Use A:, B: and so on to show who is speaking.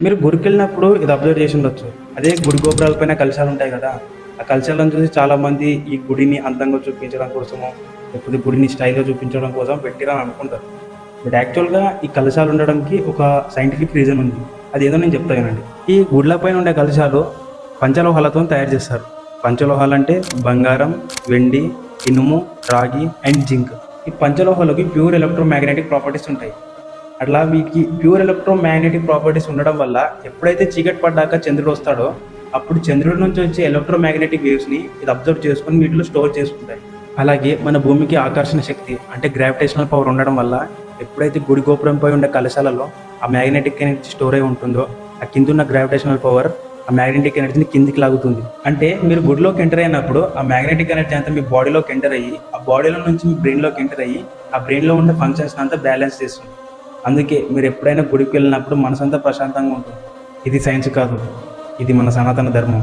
A: మీరు గుడికి వెళ్ళినప్పుడు ఇది అబ్జర్వ్ చేసి ఉండొచ్చు. అదే గుడి గోపురాల పైన కలశాలు ఉంటాయి కదా, ఆ కలశాలను చూసి చాలామంది ఈ గుడిని అందంగా చూపించడం కోసమో, లేకపోతే గుడిని స్టైల్గా చూపించడం కోసం పెట్టిరని అనుకుంటారు. బట్ యాక్చువల్గా ఈ కలశాలు ఉండడానికి ఒక సైంటిఫిక్ రీజన్ ఉంది. అది ఏదో నేను చెప్తా వినండి. ఈ గుడ్ల పైన ఉండే కలశాలు పంచలోహాలతో తయారు చేస్తారు. పంచలోహాలు అంటే బంగారం, వెండి, ఇనుము, రాగి అండ్ జింక్. ఈ పంచలోహాలకి ప్యూర్ ఎలక్ట్రోమాగ్నెటిక్ ప్రాపర్టీస్ ఉంటాయి. అట్లా మీకు ప్యూర్ ఎలక్ట్రోమాగ్నెటిక్ ప్రాపర్టీస్ ఉండడం వల్ల ఎప్పుడైతే చీకటి పడ్డాక చంద్రుడు వస్తాడో అప్పుడు చంద్రుడి నుంచి వచ్చే ఎలక్ట్రోమాగ్నెటిక్ వేవ్స్ని ఇది అబ్జర్వ్ చేసుకొని వీటిలో స్టోర్ చేసుకుంటాయి. అలాగే మన భూమికి ఆకర్షణ శక్తి అంటే గ్రావిటేషనల్ పవర్ ఉండడం వల్ల ఎప్పుడైతే గుడి గోపురంపై ఉండే కలశాలలో ఆ మ్యాగ్నెటిక్ ఎనర్జీ స్టోర్ అయి ఉంటుందో ఆ కింద ఉన్న గ్రావిటేషనల్ పవర్ ఆ మ్యాగ్నెటిక్ ఎనర్జీని కిందికి లాగుతుంది. అంటే మీరు గుడిలోకి ఎంటర్ అయినప్పుడు ఆ మ్యాగ్నెటిక్ ఎనర్జీ అంతా మీ బాడీలోకి ఎంటర్ అయ్యి ఆ బాడీలో నుంచి మీ బ్రెయిన్లోకి ఎంటర్ అయ్యి ఆ బ్రెయిన్లో ఉండే ఫంక్షన్స్ అంతా బ్యాలెన్స్ చేస్తుంది. అందుకే మీరు ఎప్పుడైనా గుడికి వెళ్ళినప్పుడు మనసంతా ప్రశాంతంగా ఉంటుంది. ఇది సైన్స్ కాదు, ఇది మన సనాతన ధర్మం.